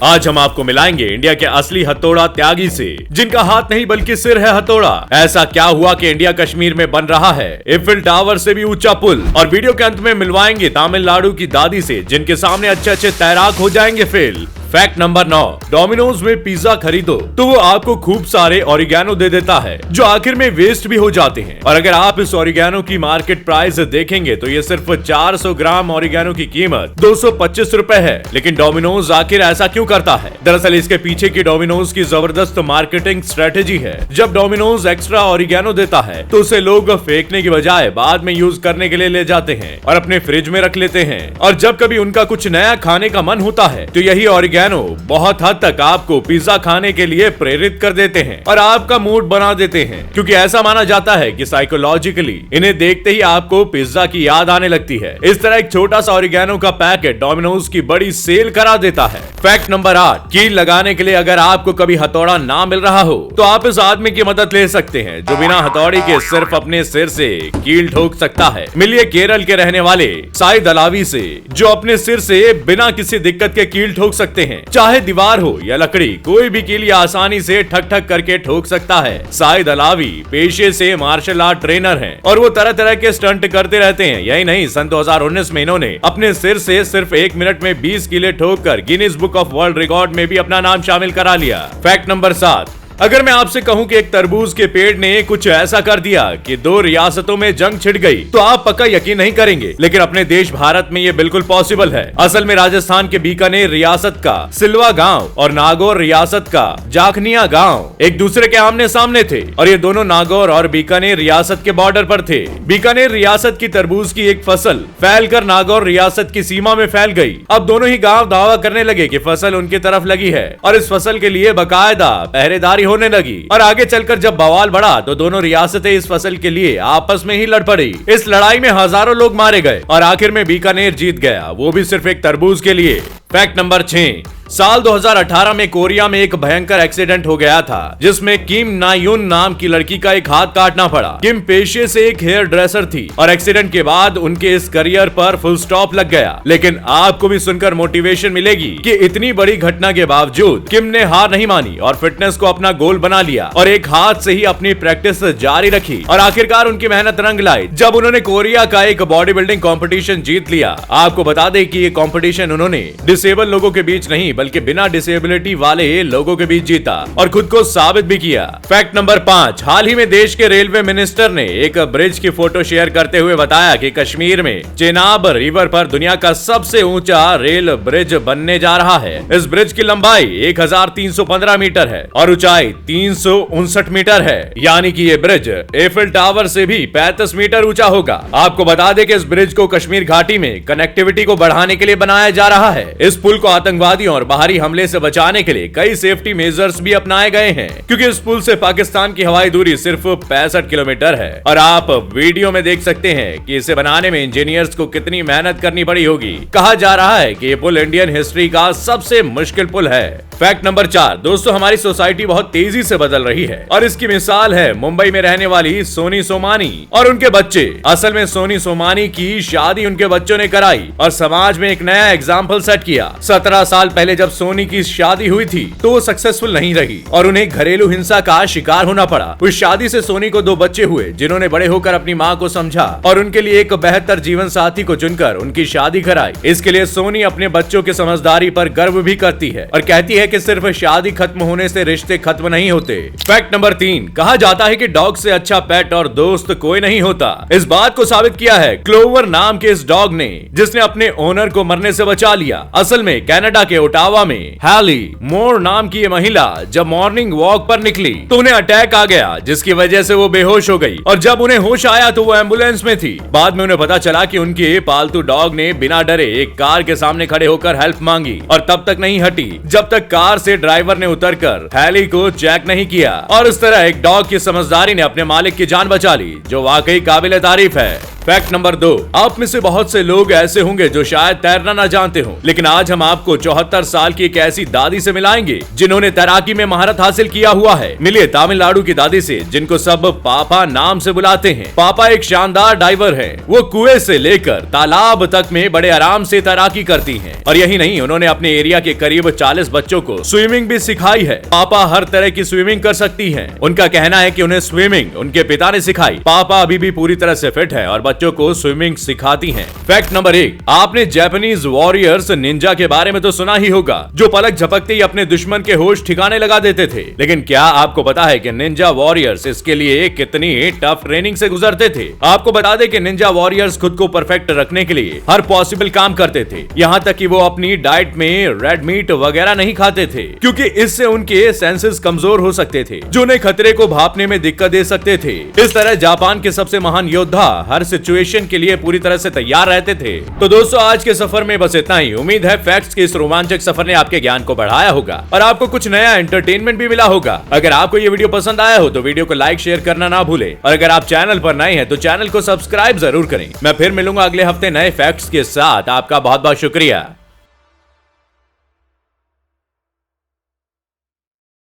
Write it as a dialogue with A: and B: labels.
A: आज हम आपको मिलाएंगे इंडिया के असली हथौड़ा त्यागी से, जिनका हाथ नहीं बल्कि सिर है हथौड़ा। ऐसा क्या हुआ कि इंडिया कश्मीर में बन रहा है एफिल टावर से भी ऊंचा पुल। और वीडियो के अंत में मिलवाएंगे तमिलनाडु की दादी से, जिनके सामने अच्छे अच्छे तैराक हो जाएंगे फेल। फैक्ट नंबर 9, डोमिनोज में पिज्जा खरीदो तो वो आपको खूब सारे ऑरिगेनो दे देता है, जो आखिर में वेस्ट भी हो जाते हैं। और अगर आप इस ऑरिगेनो की मार्केट प्राइस देखेंगे तो ये सिर्फ 400 ग्राम ऑरिगेनो की कीमत 225 रुपए है। लेकिन डोमिनोज आखिर ऐसा क्यों करता है? दरअसल इसके पीछे की डोमिनोज की जबरदस्त मार्केटिंग स्ट्रेटेजी है। जब डोमिनोज एक्स्ट्रा ऑरिगेनो देता है तो उसे लोग फेंकने की बजाय बाद में यूज करने के लिए ले जाते हैं और अपने फ्रिज में रख लेते हैं। और जब कभी उनका कुछ नया खाने का मन होता है तो यही ऑरिगेनो बहुत हद तक आपको पिज्जा खाने के लिए प्रेरित कर देते हैं और आपका मूड बना देते हैं, क्योंकि ऐसा माना जाता है कि साइकोलॉजिकली इन्हें देखते ही आपको पिज्जा की याद आने लगती है। इस तरह एक छोटा सा ऑरिगेनो का पैकेट डोमिनोज की बड़ी सेल करा देता है। फैक्ट नंबर 8, कील लगाने के लिए अगर आपको कभी हथौड़ा ना मिल रहा हो तो आप इस आदमी की मदद ले सकते हैं, जो बिना हथौड़ी के सिर्फ अपने सिर से कील ठोक सकता है। मिलिए केरल के रहने वाले साई दलावी से, जो अपने सिर से बिना किसी दिक्कत के कील ठोक सकते हैं। चाहे दीवार हो या लकड़ी, कोई भी कील आसानी से ठक ठक करके ठोक सकता है। साई दलावी पेशे से मार्शल आर्ट ट्रेनर हैं और वो तरह तरह के स्टंट करते रहते हैं। यही नहीं, सन 2019 में इन्होंने अपने सिर से सिर्फ 1 मिनट में 20 कीले ठोक कर Guinness book of world record में भी अपना नाम शामिल करा लिया। फैक्ट नंबर 7, अगर मैं आपसे कहूं कि एक तरबूज के पेड़ ने कुछ ऐसा कर दिया कि 2 रियासतों में जंग छिड़ गई, तो आप पक्का यकीन नहीं करेंगे। लेकिन अपने देश भारत में ये बिल्कुल पॉसिबल है। असल में राजस्थान के बीकानेर रियासत का सिलवा गांव और नागौर रियासत का जाखनिया गांव एक दूसरे के आमने सामने थे, और ये दोनों नागौर और बीकानेर रियासत के बॉर्डर पर थे। बीकानेर रियासत की तरबूज की एक फसल फैलकर नागौर रियासत की सीमा में फैल गई। अब दोनों ही गांव दावा करने लगे कि फसल उनकी तरफ लगी है और इस फसल के लिए बाकायदा पहरेदारी होने लगी। और आगे चलकर जब बवाल बढ़ा तो दोनों रियासतें इस फसल के लिए आपस में ही लड़ पड़ी। इस लड़ाई में हजारों लोग मारे गए और आखिर में बीकानेर जीत गया, वो भी सिर्फ एक तरबूज के लिए। फैक्ट नंबर 6, साल 2018 में कोरिया में एक भयंकर एक्सीडेंट हो गया था, जिसमें किम नायुन नाम की लड़की का एक हाथ काटना पड़ा। किम पेशे से एक हेयर ड्रेसर थी और एक्सीडेंट के बाद उनके इस करियर पर फुल स्टॉप लग गया। लेकिन आपको भी सुनकर मोटिवेशन मिलेगी कि इतनी बड़ी घटना के बावजूद किम ने हार नहीं मानी और फिटनेस को अपना गोल बना लिया और एक हाथ से ही अपनी प्रैक्टिस जारी रखी। और आखिरकार उनकी मेहनत रंग लाई जब उन्होंने कोरिया का एक बॉडी बिल्डिंग कॉम्पिटिशन जीत लिया। आपको बता दें कि ये कॉम्पिटिशन उन्होंने डिसेबल लोगों के बीच नहीं बल्कि बिना डिसेबिलिटी वाले लोगों के बीच जीता और खुद को साबित भी किया। फैक्ट नंबर 5, हाल ही में देश के रेलवे मिनिस्टर ने एक ब्रिज की फोटो शेयर करते हुए बताया कि कश्मीर में चेनाब रिवर पर दुनिया का सबसे ऊंचा रेल ब्रिज बनने जा रहा है। इस ब्रिज की लंबाई 1315 मीटर है और ऊंचाई 359 मीटर है, यानी कि ये ब्रिज एफिल टावर से भी 35 मीटर ऊंचा होगा। आपको बता दें कि इस ब्रिज को कश्मीर घाटी में कनेक्टिविटी को बढ़ाने के लिए बनाया जा रहा है। इस पुल को आतंकवादियों और बाहरी हमले से बचाने के लिए कई सेफ्टी मेजर्स भी अपनाए गए हैं, क्योंकि इस पुल से पाकिस्तान की हवाई दूरी सिर्फ 65 किलोमीटर है। और आप वीडियो में देख सकते हैं कि इसे बनाने में इंजीनियर्स को कितनी मेहनत करनी पड़ी होगी। कहा जा रहा है कि ये पुल इंडियन हिस्ट्री का सबसे मुश्किल पुल है। फैक्ट नंबर 4, दोस्तों हमारी सोसाइटी बहुत तेजी से बदल रही है और इसकी मिसाल है मुंबई में रहने वाली सोनी सोमानी और उनके बच्चे। असल में सोनी सोमानी की शादी उनके बच्चों ने कराई और समाज में एक नया एग्जाम्पल सेट किया। 17 साल पहले जब सोनी की शादी हुई थी तो वो सक्सेसफुल नहीं रही और उन्हें घरेलू हिंसा का शिकार होना पड़ा। उस शादी से सोनी को 2 बच्चे हुए, जिन्होंने बड़े होकर अपनी माँ को समझा और उनके लिए एक बेहतर जीवन साथी को चुनकर उनकी शादी कराई। इसके लिए सोनी अपने बच्चों की समझदारी पर गर्व भी करती है और कहती है कि सिर्फ शादी खत्म होने से रिश्ते खत्म नहीं होते। फैक्ट नंबर 3, कहा जाता है कि डॉग से अच्छा पेट और दोस्त कोई नहीं होता। इस बात को साबित किया है क्लोवर नाम के इस डॉग ने, जिसने अपने ओनर को मरने से बचा लिया। असल में कनाडा के ओटावा में हैली मोर नाम की ये महिला जब मॉर्निंग वॉक पर निकली तो उन्हें अटैक आ गया, जिसकी वजह से वो बेहोश हो गई और जब उन्हें होश आया तो वो एम्बुलेंस में थी। बाद में उन्हें पता चला कि उनके पालतू डॉग ने बिना डरे एक कार के सामने खड़े होकर हेल्प मांगी और तब तक नहीं हटी जब तक कार से ड्राइवर ने उतरकर हैली को चेक नहीं किया। और इस तरह एक डॉग की समझदारी ने अपने मालिक की जान बचा ली, जो वाकई काबिल तारीफ है। फैक्ट नंबर 2, आप में से बहुत से लोग ऐसे होंगे जो शायद तैरना ना जानते हो, लेकिन आज हम आपको 74 साल की एक ऐसी दादी से मिलाएंगे जिन्होंने तैराकी में महारत हासिल किया हुआ है। मिलिए तमिलनाडु की दादी से, जिनको सब पापा नाम से बुलाते हैं। पापा एक शानदार डाइवर हैं। वो कुएं से लेकर तालाब तक में बड़े आराम से तैराकी करती हैं। और यही नहीं, उन्होंने अपने एरिया के करीब 40 बच्चों को स्विमिंग भी सिखाई है। पापा हर तरह की स्विमिंग कर सकती हैं। उनका कहना है कि उन्हें स्विमिंग उनके पिता ने सिखाई। पापा अभी भी पूरी तरह से फिट है और बच्चों को स्विमिंग सिखाती हैं। फैक्ट नंबर 1, आपने जापानीज वॉरियर्स निंजा के बारे में तो सुना ही होगा, जो पलक झपकते ही अपने दुश्मन के होश ठिकाने लगा देते थे। लेकिन क्या आपको पता है कि निंजा वॉरियर्स इसके लिए कितनी टफ ट्रेनिंग से गुजरते थे? आपको बता दें कि निंजा वॉरियर्स खुद को परफेक्ट रखने के लिए हर पॉसिबल काम करते थे। यहाँ तक कि वो अपनी डाइट में रेड मीट वगैरह नहीं खाते थे, क्योंकि इससे उनके सेंसेस कमजोर हो सकते थे, जो उन्हें खतरे को भांपने में दिक्कत दे सकते थे। इस तरह जापान के सबसे महान योद्धा हर सिचुएशन के लिए पूरी तरह से तैयार रहते थे। तो दोस्तों, आज के सफर में बस इतना ही। उम्मीद है फैक्ट्स के इस रोमांचक सफर ने आपके ज्ञान को बढ़ाया होगा और आपको कुछ नया एंटरटेनमेंट भी मिला होगा। अगर आपको ये वीडियो पसंद आया हो तो वीडियो को लाइक शेयर करना ना भूले, और अगर आप चैनल पर नए हैं तो चैनल को सब्सक्राइब जरूर करें। मैं फिर मिलूंगा अगले हफ्ते नए फैक्ट्स के साथ। आपका बहुत बहुत शुक्रिया।